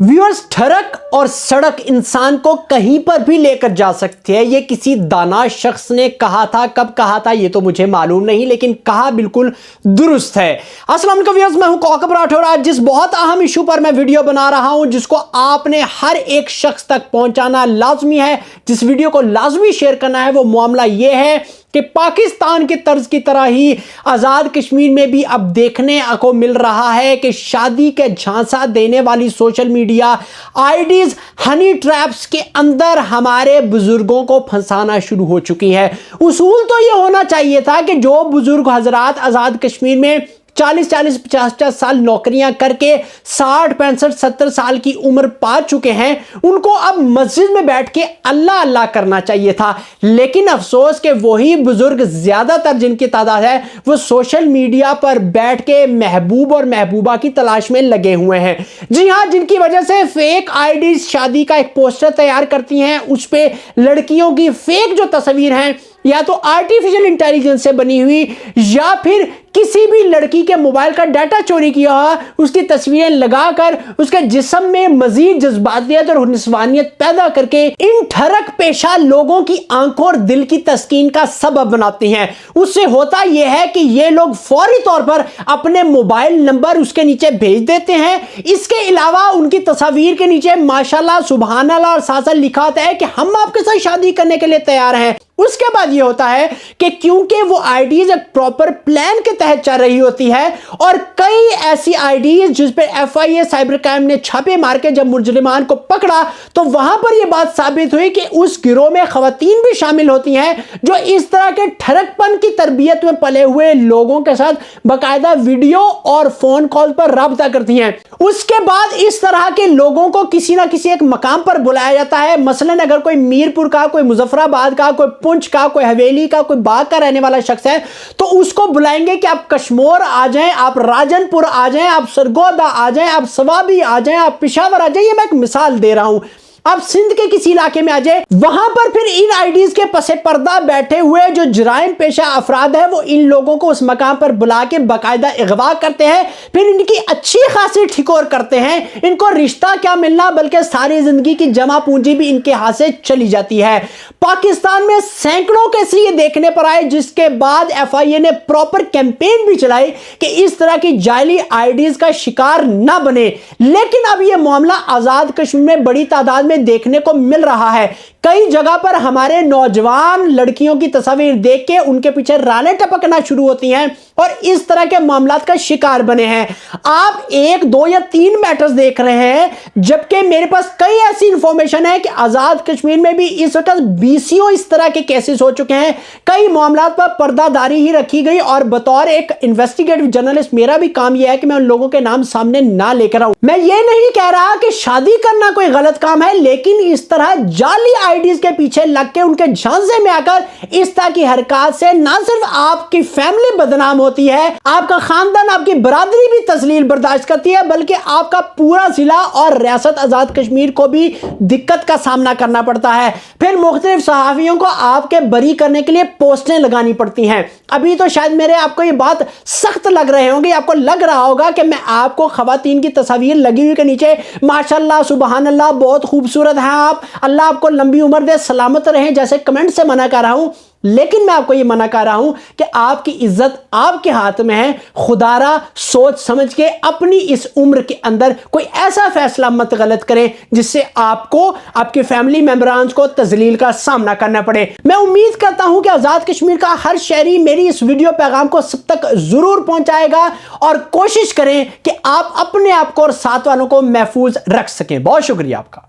Viewers, ठरक और सड़क इंसान को कहीं पर भी लेकर जा सकती है। ये किसी दाना शख्स ने कहा था, कब कहा था ये तो मुझे मालूम नहीं, लेकिन कहा बिल्कुल दुरुस्त है। अस्सलाम वालेकुम व्यूअर्स, मैं हूं कौकब राठौर। आज जिस बहुत अहम इशू पर मैं वीडियो बना रहा हूं, जिसको आपने हर एक शख्स तक पहुंचाना लाजमी है, जिस वीडियो को लाजमी शेयर करना है, वो मामला ये है कि पाकिस्तान के तर्ज की तरह ही आज़ाद कश्मीर में भी अब देखने को मिल रहा है कि शादी के झांसा देने वाली social media IDs honey traps के अंदर हमारे बुजुर्गों को फंसाना शुरू हो चुकी है। उसूल तो ये होना चाहिए था कि जो बुजुर्ग हजरात आज़ाद कश्मीर में 40-40, 50-50 साल नौकरियां करके 60, 65, 70 साल की उम्र पा चुके हैं, उनको अब मस्जिद में बैठ के अल्लाह अल्लाह करना चाहिए था। लेकिन अफसोस कि वही बुजुर्ग ज्यादातर जिनकी तादाद है वो सोशल मीडिया पर बैठ के महबूब और महबूबा की तलाश में लगे हुए हैं। जी हां, जिनकी वजह से फेक आईडी शादी का एक पोस्टर तैयार करती हैं, उस पे लड़कियों की फेक जो तस्वीर हैं या तो आर्टिफिशियल इंटेलिजेंस से बनी हुई या फिर किसी भी लड़की के मोबाइल का डाटा चोरी किया हुआ उसकी तस्वीरें लगाकर उसके जिस्म में मजीद जज्बातियत और निस्वानियत पैदा करके इन ठरक पेशा लोगों की आंखों और दिल की तस्कीन का सबब बनाती हैं। उससे होता यह है कि ये लोग फौरी तौर पर अपने मोबाइल नंबर उसके नीचे भेज देते हैं। इसके अलावा उनकी तस्वीर के नीचे माशाल्लाह, सुभान अल्लाह और साथ लिखा होता है कि हम आपके साथ शादी करने के लिए तैयार हैं। उसके बाद ये होता है कि क्योंकि वो आईडीज एक प्रॉपर प्लान के तहत चल रही होती है और कई ऐसी आईडीज जिस पे एफआईए साइबर क्राइम ने छापे मार के जब मुजरिमान को पकड़ा तो वहां पर यह बात साबित हुई कि उस गिरोह में खवातीन भी शामिल होती हैं जो इस तरह के ठरकपन की तरबियत में पले हुए लोगों के साथ बाकायदा वीडियो और फोन कॉल पर राब्ता करती हैं। उसके बाद इस तरह के लोगों को किसी ना किसी एक मकाम पर बुलाया जाता है। मसलन अगर कोई मीरपुर का, कोई मुजफ्फराबाद का, कोई पुंछ का, कोई हवेली का, कोई बाग का रहने वाला शख्स है तो उसको बुलाएंगे कि आप कश्मीर आ जाएं, आप राजनपुर आ जाएं, आप सरगोदा आ जाएं, आप सवाबी आ जाएं, आप पेशावर आ जाएं। ये मैं एक मिसाल दे रहा हूं। आप सिंध के किसी इलाके में आ जाए, वहां पर फिर इन आईडीज के पसे पर्दा बैठे हुए जो जराइम पेशा अफराद है वो इन लोगों को उस मकाम पर बुला के बाकायदा अगवा करते हैं, फिर इनकी अच्छी खासी ठिकोर करते हैं। इनको रिश्ता क्या मिलना बल्कि सारी जिंदगी की जमा पूंजी भी इनके हाथ से चली जाती है। पाकिस्तान में सैकड़ों केस ये देखने पर आए, जिसके बाद एफआईए ने प्रॉपर कैंपेन भी चलाई कि इस तरह की जाली आईडीज का शिकार ना बने। लेकिन अब यह मामला आजाद कश्मीर में बड़ी तादाद में देखने को मिल रहा है। कई जगह पर हमारे नौजवान लड़कियों की तस्वीर देख के उनके पीछे रालें टपकना शुरू होती हैं और इस तरह के मामलात का शिकार बने हैं। आप 1, 2 या 3 मैटर्स देख रहे हैं, जबकि मेरे पास कई ऐसी इंफॉर्मेशन है कि आजाद कश्मीर में भी इस वक्त 20 इस तरह के केसेस हो चुके हैं। कई मामलात पर पर्दादारी ही रखी गई और बतौर एक इन्वेस्टिगेटिव जर्नलिस्ट मेरा भी काम यह है कि मैं उन लोगों के नाम सामने ना लेकर आऊं। मैं ये नहीं कह रहा कि शादी करना कोई गलत काम है, लेकिन इस तरह जाली आईडीज के पीछे लग के उनके झांसे में आकर इस तरह की हरकत से ना सिर्फ आपकी फैमिली बदनाम होती है, आपका खानदान, आपकी बरादरी भी तस्लील बर्दाश्त करती है, बल्कि आपका पूरा जिला और रियासत आजाद कश्मीर को भी दिक्कत का सामना करना पड़ता है। फिर मुख्तलिफ सहाफियों को आपके बरी करने के लिए पोस्टें लगानी पड़ती हैं। अभी तो शायद मेरे आपको ये बात सख्त लग रहे होंगे, आपको लग रहा होगा कि मैं आपको खवातीन की तस्वीर लगी हुई के नीचे माशाल्लाह, सुबहान अल्लाह, बहुत खूबसूरत हैं आप, अल्लाह आपको लंबी उम्र दे, सलामत रहें जैसे कमेंट से मना कर रहा हूं। लेकिन मैं आपको यह मना कर रहा हूं कि आपकी इज्जत आपके हाथ में है। खुदारा सोच समझ के अपनी इस उम्र के अंदर कोई ऐसा फैसला मत गलत करें जिससे आपको, आपके फैमिली मेंबरान को तजलील का सामना करना पड़े। मैं उम्मीद करता हूं कि आजाद कश्मीर का हर शहरी मेरी इस वीडियो पैगाम को सब तक जरूर पहुंचाएगा और कोशिश करें कि आप अपने आप को और साथ वालों को महफूज रख सकें। बहुत शुक्रिया आपका।